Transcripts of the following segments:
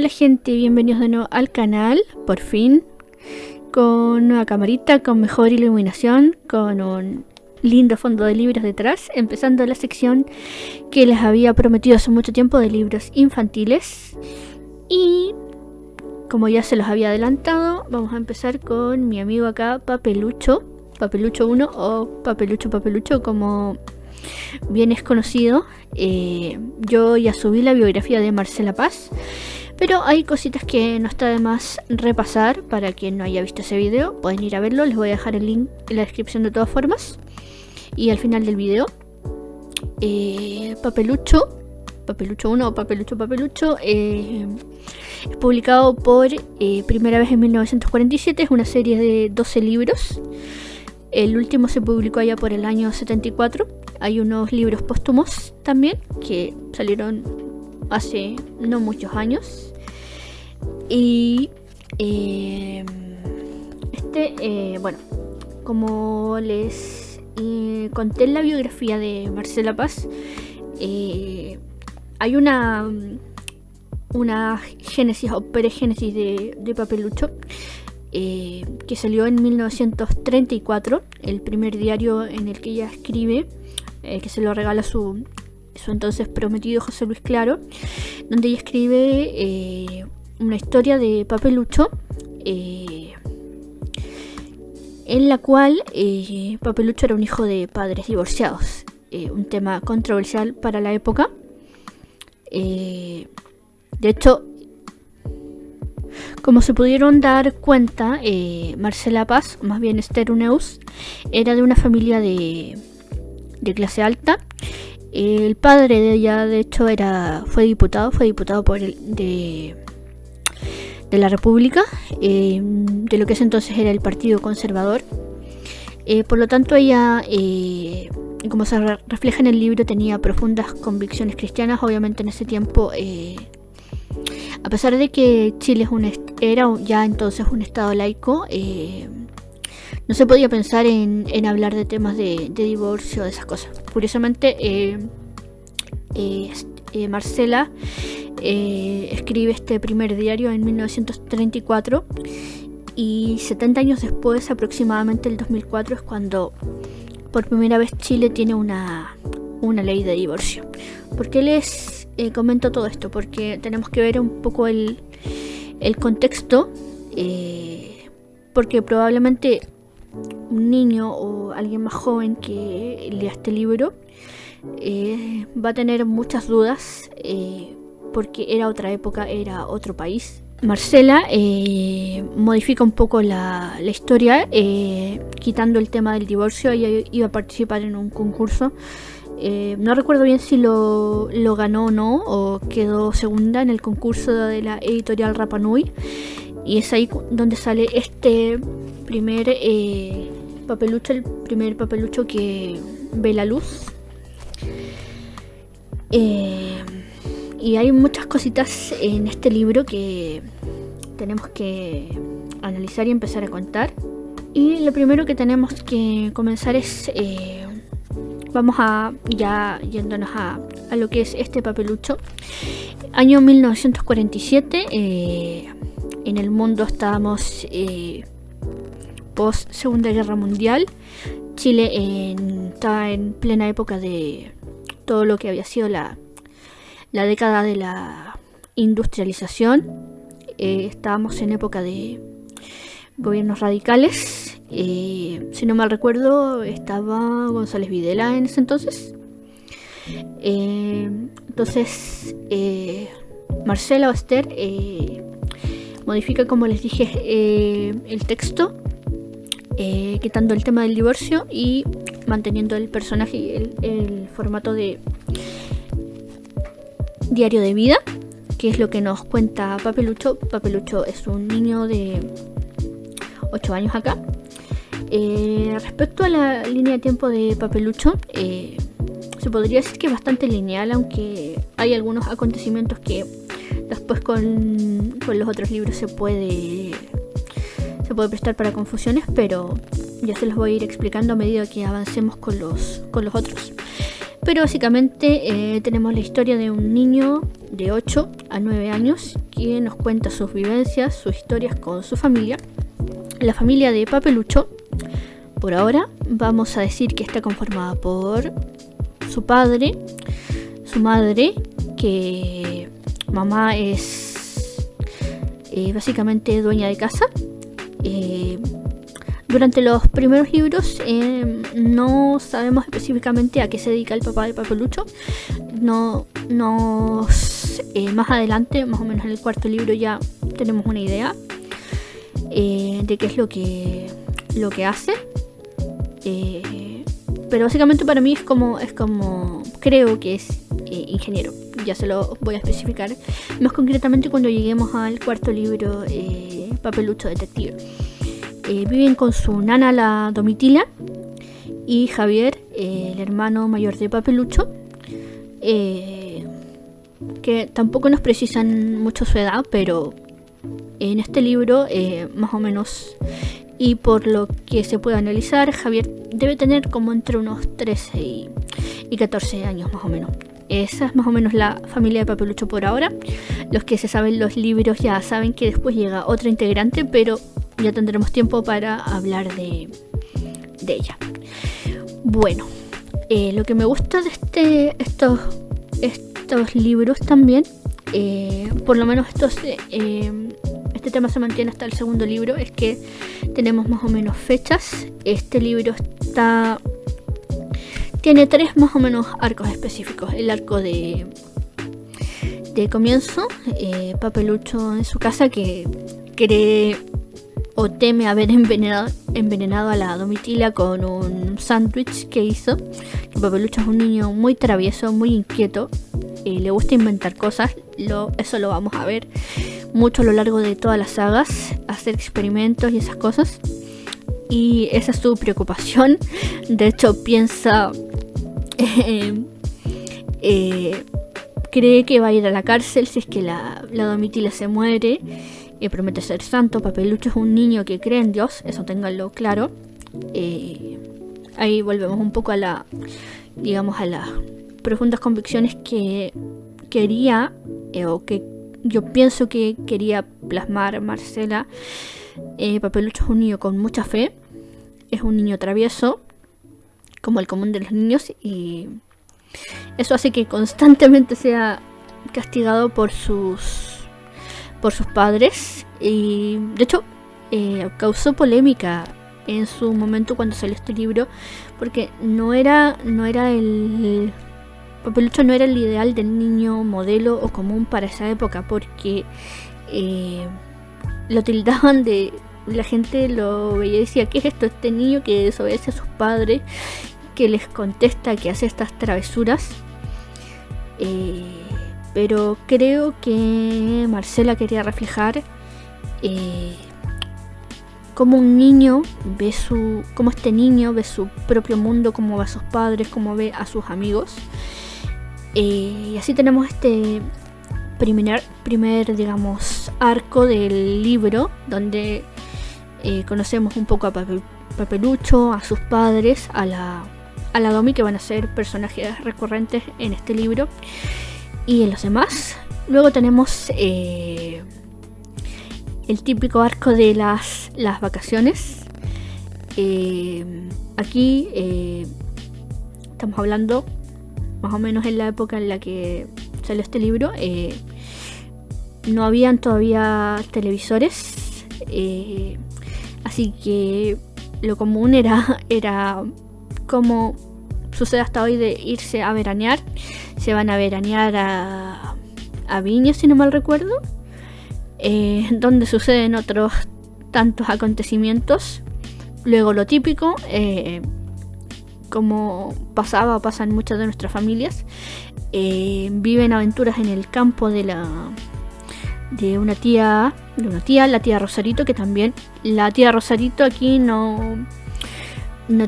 Hola gente, bienvenidos de nuevo al canal, por fin, con nueva camarita, con mejor iluminación, con un lindo fondo de libros detrás, empezando la sección que les había prometido hace mucho tiempo de libros infantiles. Y como ya se los había adelantado, vamos a empezar con mi amigo acá, Papelucho 1 o Papelucho como bien es conocido. Yo ya subí la biografía de Marcela Paz, pero hay cositas que no está de más repasar. Para quien no haya visto ese video, pueden ir a verlo, les voy a dejar el link en la descripción de todas formas y al final del video. Papelucho 1 o Papelucho es publicado por primera vez en 1947, es una serie de 12 libros. El último se publicó allá por el año 74. Hay unos libros póstumos también que salieron hace no muchos años. Y bueno, como les conté en la biografía de Marcela Paz, hay una génesis o peregénesis de Papelucho, que salió en 1934, el primer diario en el que ella escribe, que se lo regala su entonces prometido José Luis Claro, donde ella escribe una historia de Papelucho, en la cual Papelucho era un hijo de padres divorciados, un tema controversial para la época. De hecho, como se pudieron dar cuenta, Marcela Paz, más bien Esther Uneus, era de una familia de clase alta. El padre de ella, de hecho, fue diputado de la República, de lo que ese entonces era el Partido Conservador. Por lo tanto, ella, como se refleja en el libro, tenía profundas convicciones cristianas. Obviamente en ese tiempo, a pesar de que Chile era ya entonces un estado laico, no se podía pensar en hablar de temas de divorcio, de esas cosas. Curiosamente, Marcela escribe este primer diario en 1934 y 70 años después, aproximadamente el 2004, es cuando por primera vez Chile tiene una ley de divorcio. ¿Por qué les comento todo esto? Porque tenemos que ver un poco el contexto, porque probablemente un niño o alguien más joven que lea este libro va a tener muchas dudas, porque era otra época, era otro país. Marcela modifica un poco la historia, quitando el tema del divorcio. Ella iba a participar en un concurso, no recuerdo bien si lo ganó o no, o quedó segunda en el concurso de la editorial Rapa Nui, y es ahí donde sale este primer papelucho, el primer papelucho que ve la luz. Y hay muchas cositas en este libro que tenemos que analizar y empezar a contar. Y lo primero que tenemos que comenzar es, vamos a ya yéndonos a lo que es este papelucho. Año 1947, en el mundo estábamos post Segunda Guerra Mundial. Chile estaba en plena época de todo lo que había sido la década de la industrialización. Estábamos en época de gobiernos radicales. Si no mal recuerdo, estaba González Videla en ese entonces. Entonces, Marcela o Esther modifica, como les dije, el texto, quitando el tema del divorcio y manteniendo el personaje y el formato de diario de vida, que es lo que nos cuenta Papelucho. Papelucho es un niño de 8 años acá. Respecto a la línea de tiempo de Papelucho, se podría decir que es bastante lineal, aunque hay algunos acontecimientos que después con los otros libros se puede prestar para confusiones, pero ya se los voy a ir explicando a medida que avancemos con los otros. Pero básicamente tenemos la historia de un niño de 8 a 9 años que nos cuenta sus vivencias, sus historias con su familia. La familia de Papelucho, por ahora, vamos a decir que está conformada por su padre, su madre, que mamá es básicamente dueña de casa. Durante los primeros libros no sabemos específicamente a qué se dedica el papá de Papelucho. Más adelante, más o menos en el cuarto libro, ya tenemos una idea de qué es lo que hace. Pero básicamente para mí es como creo que es ingeniero. Ya se lo voy a especificar más concretamente cuando lleguemos al cuarto libro, Papelucho Detective. Viven con su nana, la Domitila, y Javier, el hermano mayor de Papelucho, que tampoco nos precisan mucho su edad, pero en este libro más o menos, y por lo que se puede analizar, Javier debe tener como entre unos 13 y 14 años más o menos. Esa es más o menos la familia de Papelucho por ahora. Los que se saben los libros ya saben que después llega otra integrante, pero ya tendremos tiempo para hablar de ella. Bueno, lo que me gusta de estos libros también, por lo menos este tema se mantiene hasta el segundo libro, es que tenemos más o menos fechas. Este libro tiene 3 más o menos arcos específicos. El arco de comienzo, Papelucho en su casa, que cree o teme haber envenenado a la Domitila con un sándwich que hizo. Papelucho es un niño muy travieso, muy inquieto, le gusta inventar cosas. Eso lo vamos a ver mucho a lo largo de todas las sagas, hacer experimentos y esas cosas, y esa es su preocupación. De hecho piensa, cree que va a ir a la cárcel si es que la Domitila se muere. Promete ser santo. Papelucho es un niño que cree en Dios, eso ténganlo claro. Ahí volvemos un poco a las profundas convicciones que quería, o que yo pienso que quería plasmar Marcela. Papelucho es un niño con mucha fe, es un niño travieso, como el común de los niños, y eso hace que constantemente sea castigado por sus padres. Y de hecho causó polémica en su momento cuando salió este libro, porque Papelucho no era el ideal del niño modelo o común para esa época, porque lo tildaban de... La gente lo veía y decía: ¿qué es esto? Este niño que desobedece a sus padres, que les contesta, que hace estas travesuras. Pero creo que Marcela quería reflejar cómo un niño ve cómo este niño ve su propio mundo, cómo ve a sus padres, cómo ve a sus amigos. Y así tenemos este primer digamos, arco del libro, donde conocemos un poco a Papelucho, a sus padres, a la Domi, que van a ser personajes recurrentes en este libro, y en los demás. Luego tenemos el típico arco de las vacaciones. Aquí estamos hablando más o menos en la época en la que salió este libro. No habían todavía televisores, así que lo común era como sucede hasta hoy, de irse a veranear. Se van a veranear a Viña, si no mal recuerdo, donde suceden otros tantos acontecimientos. Luego lo típico, como pasa en muchas de nuestras familias, viven aventuras en el campo de una tía, la tía Rosarito, que también la tía Rosarito aquí no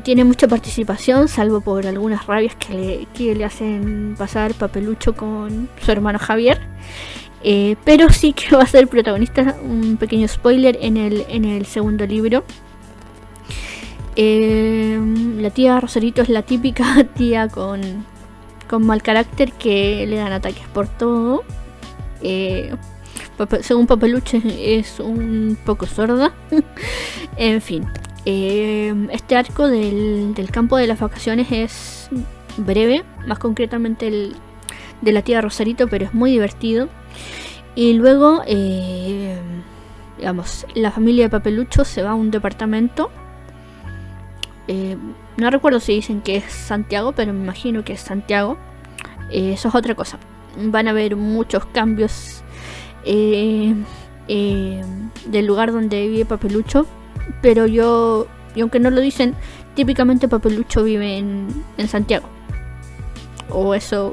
tiene mucha participación, salvo por algunas rabias que le hacen pasar Papelucho con su hermano Javier. Pero sí que va a ser protagonista, un pequeño spoiler, en el segundo libro. La tía Rosarito es la típica tía con con mal carácter que le dan ataques por todo. Según Papelucho es un poco sorda. En fin, este arco del campo de las vacaciones es breve, más concretamente el de la tía Rosarito, pero es muy divertido. Y luego, digamos, la familia de Papelucho se va a un departamento. No recuerdo si dicen que es Santiago, pero me imagino que es Santiago. Eso es otra cosa. Van a haber muchos cambios del lugar donde vive Papelucho. Pero y aunque no lo dicen, típicamente Papelucho vive en Santiago. O eso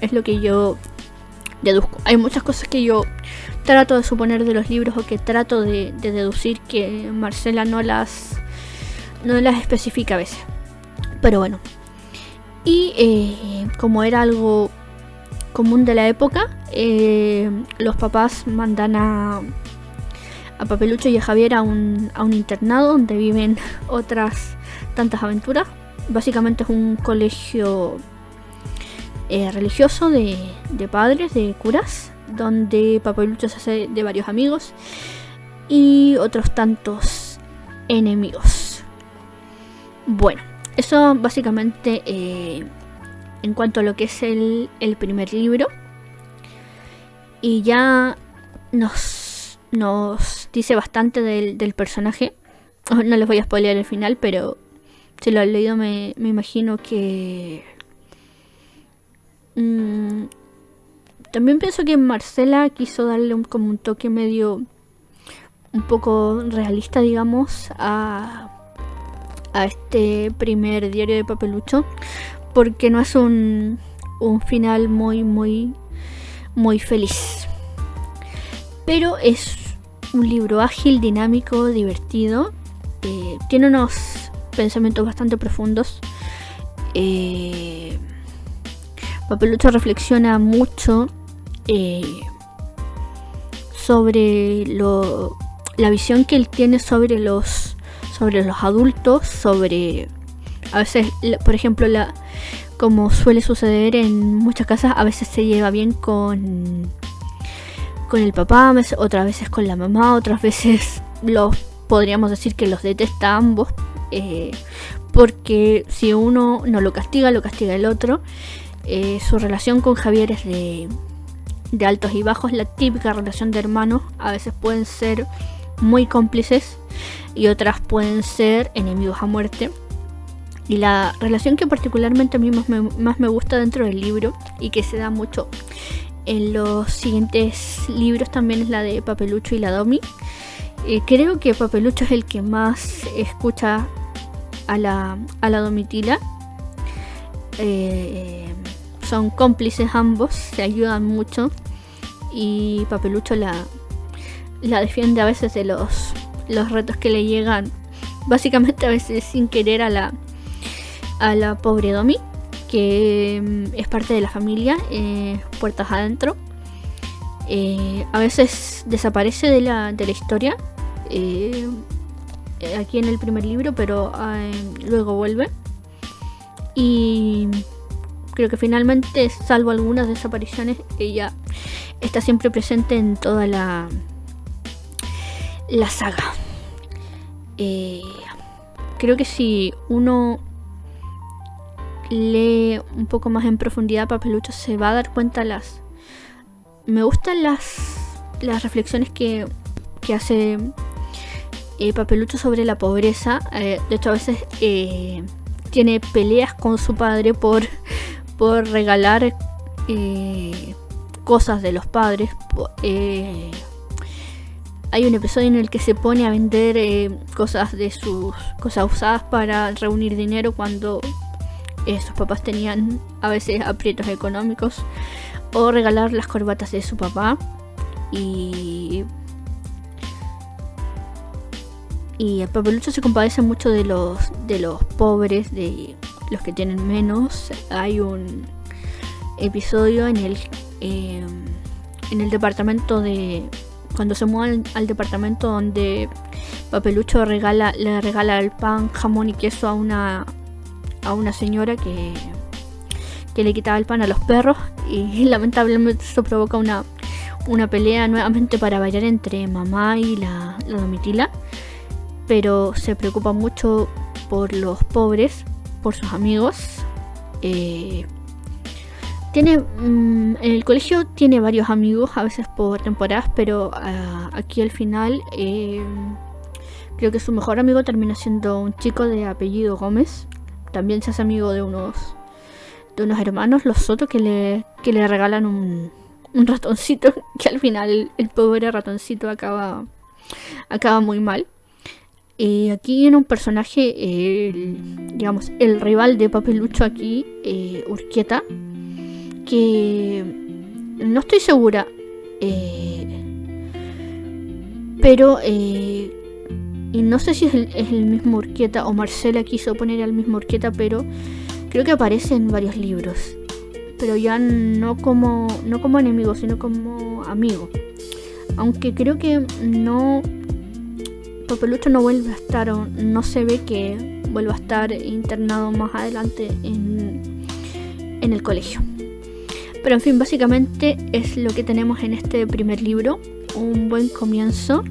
es lo que yo deduzco. Hay muchas cosas que yo trato de suponer de los libros o que trato de deducir que Marcela no las especifica a veces. Pero bueno. Y como era algo común de la época, los papás mandan a Papelucho y a Javier a un internado donde viven otras tantas aventuras. Básicamente es un colegio religioso de padres, de curas, donde Papelucho se hace de varios amigos y otros tantos enemigos. Bueno, eso básicamente en cuanto a lo que es el primer libro. Y ya nos dice bastante del personaje. No les voy a spoilear el final, pero si lo han leído me imagino que... también pienso que Marcela quiso darle como un toque medio un poco realista, digamos, a este primer diario de Papelucho, porque no es un final muy feliz, pero es un libro ágil, dinámico, divertido. Tiene unos pensamientos bastante profundos. Papelucho reflexiona mucho sobre la visión que él tiene sobre los adultos, sobre a veces, por ejemplo, como suele suceder en muchas casas, a veces se lleva bien con el papá, otras veces con la mamá, otras veces podríamos decir que los detesta a ambos, porque si uno no lo castiga el otro. Su relación con Javier es de altos y bajos, la típica relación de hermanos. A veces pueden ser muy cómplices y otras pueden ser enemigos a muerte. Y la relación que particularmente a mí más me gusta dentro del libro y que se da mucho en los siguientes libros también es la de Papelucho y la Domi. Creo que Papelucho es el que más escucha a la Domitila. Son cómplices ambos, se ayudan mucho y Papelucho la defiende a veces de los retos que le llegan, básicamente a veces sin querer a la pobre Domi, que es parte de la familia, puertas adentro. A veces desaparece de la historia aquí en el primer libro, pero luego vuelve. Y creo que finalmente, salvo algunas desapariciones, ella está siempre presente en toda la saga. Creo que si uno lee un poco más en profundidad Papelucho se va a dar cuenta. Me gustan las reflexiones que hace Papelucho sobre la pobreza. De hecho, a veces tiene peleas con su padre por regalar cosas de los padres. Hay un episodio en el que se pone a vender cosas usadas para reunir dinero cuando sus papás tenían a veces aprietos económicos, o regalar las corbatas de su papá. Y el Papelucho se compadece mucho de los pobres, de los que tienen menos. Hay un episodio en el departamento cuando se mudan al departamento, donde Papelucho le regala el pan, jamón y queso a una señora que que le quitaba el pan a los perros, y lamentablemente eso provoca una pelea nuevamente para variar entre mamá y la Domitila, pero se preocupa mucho por los pobres, por sus amigos. En el colegio tiene varios amigos, a veces por temporadas, pero aquí al final creo que su mejor amigo termina siendo un chico de apellido Gómez. También se hace amigo de unos hermanos, los Soto, que le regalan un ratoncito, que al final el pobre ratoncito acaba muy mal. Aquí viene un personaje, digamos, el rival de Papelucho aquí, Urquieta, que no estoy segura, pero y no sé si es el mismo Urquieta o Marcela quiso poner al mismo Urquieta, pero creo que aparece en varios libros, pero ya no como enemigo, sino como amigo. Aunque creo que Papelucho no vuelve a estar, o no se ve que vuelva a estar internado más adelante en el colegio. Pero en fin, básicamente es lo que tenemos en este primer libro. Un buen comienzo.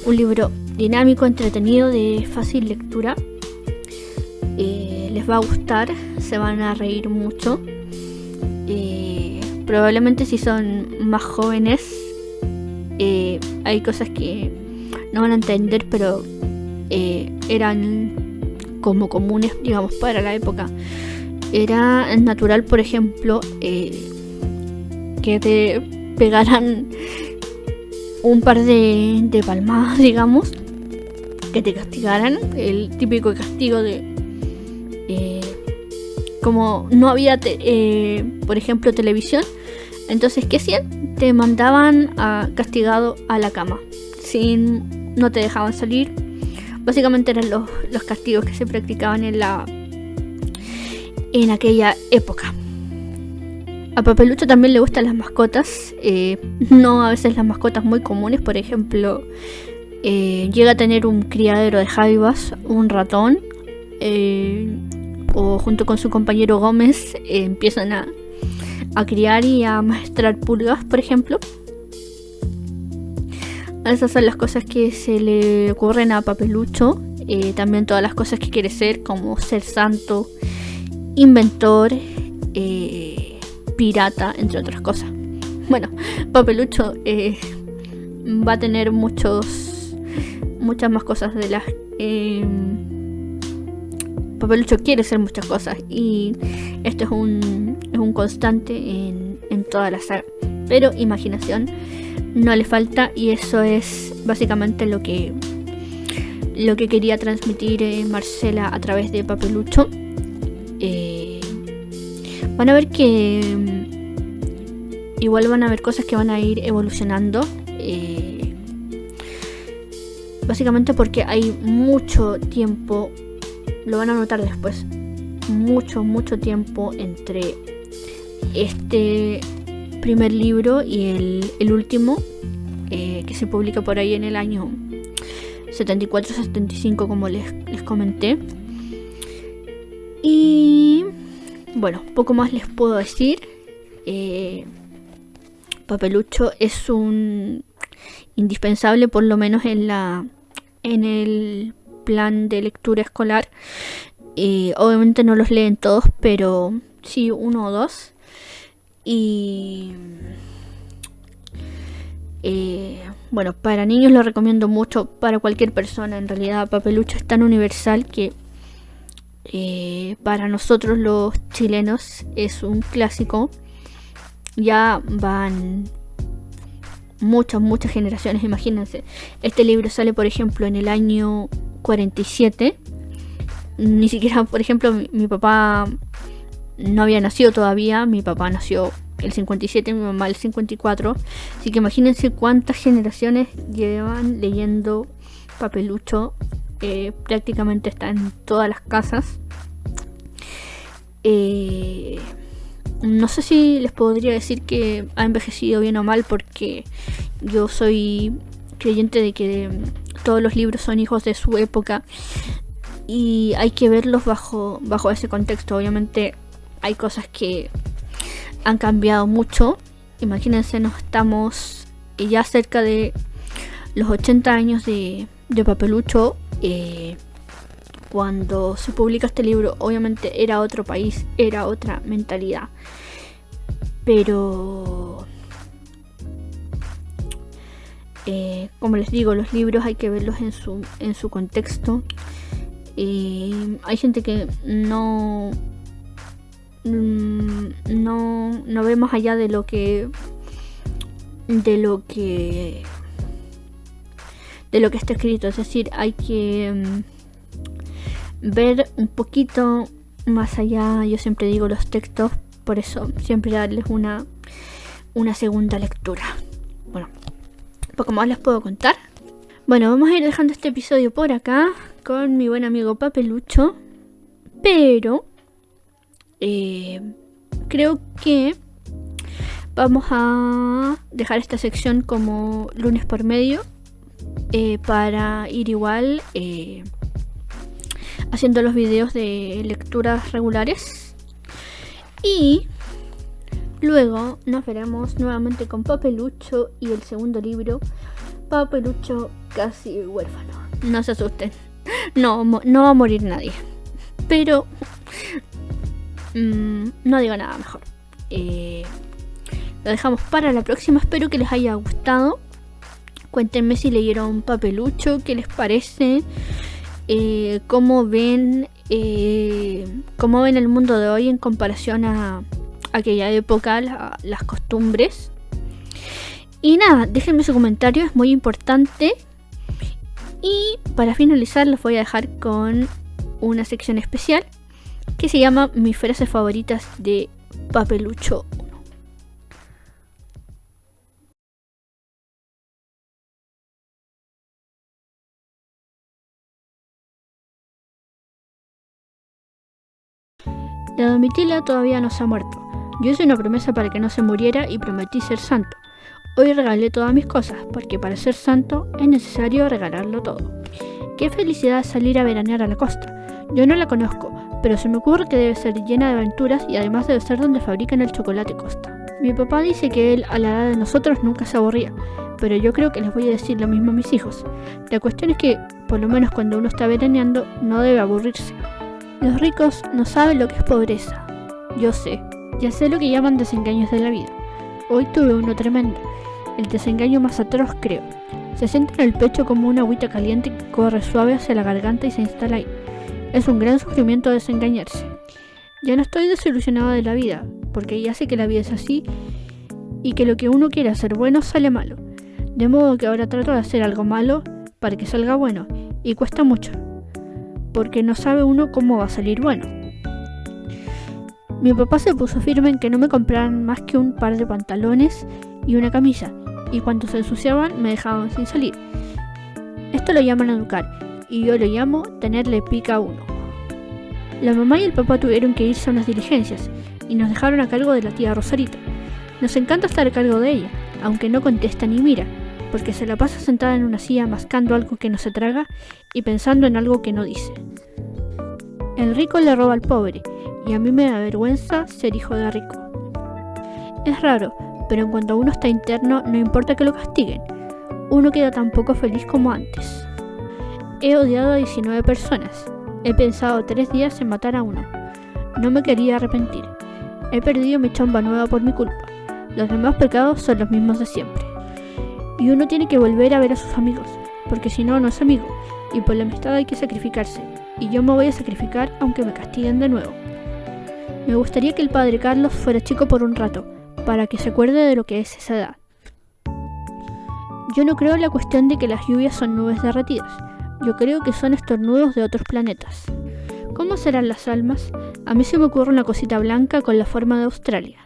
Un libro dinámico, entretenido, de fácil lectura. Les va a gustar, se van a reír mucho. Probablemente si son más jóvenes, hay cosas que no van a entender, pero eran como comunes, digamos, para la época. Era natural, por ejemplo, que te pegaran un par de palmadas, digamos, que te castigaran, el típico castigo de como no había por ejemplo televisión, entonces ¿qué hacían? Te mandaban castigado a la cama, no te dejaban salir. Básicamente eran los castigos que se practicaban en aquella época. A Papelucho también le gustan las mascotas, no a veces las mascotas muy comunes. Por ejemplo, llega a tener un criadero de jaivas, un ratón, o junto con su compañero Gómez empiezan a criar y a maestrar pulgas, por ejemplo. Esas son las cosas que se le ocurren a Papelucho. También todas las cosas que quiere ser, como ser santo, inventor, pirata, entre otras cosas. Bueno, Papelucho va a tener muchas más cosas de las... Papelucho quiere ser muchas cosas, y esto es un constante en toda la saga. Pero imaginación no le falta, y eso es básicamente lo que quería transmitir Marcela a través de Papelucho. Van a ver que igual van a haber cosas que van a ir evolucionando, básicamente porque hay mucho tiempo, lo van a notar después, mucho tiempo entre este primer libro y el último, que se publica por ahí en el año 74-75, como les comenté. Y bueno, poco más les puedo decir. Papelucho es un indispensable, por lo menos en el plan de lectura escolar. Obviamente no los leen todos, pero sí uno o dos. Y bueno, para niños lo recomiendo mucho, para cualquier persona. En realidad Papelucho es tan universal que para nosotros los chilenos es un clásico. Ya van muchas generaciones, imagínense. Este libro sale, por ejemplo, en el año 47. Ni siquiera, por ejemplo, mi papá no había nacido todavía. Mi papá nació el 57, mi mamá el 54. Así que imagínense cuántas generaciones llevan leyendo Papelucho. Prácticamente está en todas las casas. No sé si les podría decir que ha envejecido bien o mal, porque yo soy creyente de que todos los libros son hijos de su época. y hay que verlos bajo ese contexto. Obviamente hay cosas que han cambiado mucho. Imagínense, nos estamos ya cerca de los 80 años de Papelucho. Cuando se publica este libro, obviamente era otro país, era otra mentalidad. Pero como les digo, los libros hay que verlos en su contexto. Hay gente que no ve más allá de lo que está escrito. Es decir, hay que ver un poquito más allá. Yo siempre digo los textos, por eso siempre darles una segunda lectura. Bueno, poco más les puedo contar. Bueno, vamos a ir dejando este episodio por acá con mi buen amigo Papelucho, pero creo que vamos a dejar esta sección como lunes por medio, para ir igual haciendo los videos de lecturas regulares, y luego nos veremos nuevamente con Papelucho y el segundo libro, Papelucho casi huérfano. No se asusten, no va a morir nadie, pero no digo nada mejor. Lo dejamos para la próxima. Espero que les haya gustado. Cuéntenme si leyeron Papelucho, qué les parece, cómo ven el mundo de hoy en comparación a aquella época, las costumbres. Y nada, déjenme su comentario, es muy importante. Y para finalizar los voy a dejar con una sección especial que se llama Mis frases favoritas de Papelucho 1. La Domitila todavía no se ha muerto. Yo hice una promesa para que no se muriera y prometí ser santo. Hoy regalé todas mis cosas, porque para ser santo es necesario regalarlo todo. Qué felicidad salir a veranear a la costa. Yo no la conozco, pero se me ocurre que debe ser llena de aventuras y además debe ser donde fabrican el chocolate Costa. Mi papá dice que él a la edad de nosotros nunca se aburría, pero yo creo que les voy a decir lo mismo a mis hijos. La cuestión es que, por lo menos cuando uno está veraneando, no debe aburrirse. Los ricos no saben lo que es pobreza. Yo sé, ya sé lo que llaman desengaños de la vida. Hoy tuve uno tremendo. El desengaño más atroz, creo. Se siente en el pecho como una agüita caliente que corre suave hacia la garganta y se instala ahí. Es un gran sufrimiento desengañarse. Ya no estoy desilusionada de la vida, porque ya sé que la vida es así y que lo que uno quiere hacer bueno sale malo. De modo que ahora trato de hacer algo malo para que salga bueno, y cuesta mucho, porque no sabe uno cómo va a salir bueno. Mi papá se puso firme en que no me compraran más que un par de pantalones y una camisa, y cuando se ensuciaban me dejaban sin salir. Esto lo llaman educar, y yo lo llamo tenerle pica a uno. La mamá y el papá tuvieron que irse a unas diligencias, y nos dejaron a cargo de la tía Rosarita. Nos encanta estar a cargo de ella, aunque no contesta ni mira, porque se la pasa sentada en una silla mascando algo que no se traga y pensando en algo que no dice. El rico le roba al pobre, y a mí me da vergüenza ser hijo de rico. Es raro, pero en cuanto uno está interno, no importa que lo castiguen. Uno queda tan poco feliz como antes. He odiado a 19 personas. He pensado 3 días en matar a uno. No me quería arrepentir. He perdido mi chamba nueva por mi culpa. Los demás pecados son los mismos de siempre. Y uno tiene que volver a ver a sus amigos, porque si no, no es amigo. Y por la amistad hay que sacrificarse. Y yo me voy a sacrificar aunque me castiguen de nuevo. Me gustaría que el padre Carlos fuera chico por un rato, para que se acuerde de lo que es esa edad. Yo no creo en la cuestión de que las lluvias son nubes derretidas. Yo creo que son estornudos de otros planetas. ¿Cómo serán las almas? A mí se me ocurre una cosita blanca con la forma de Australia.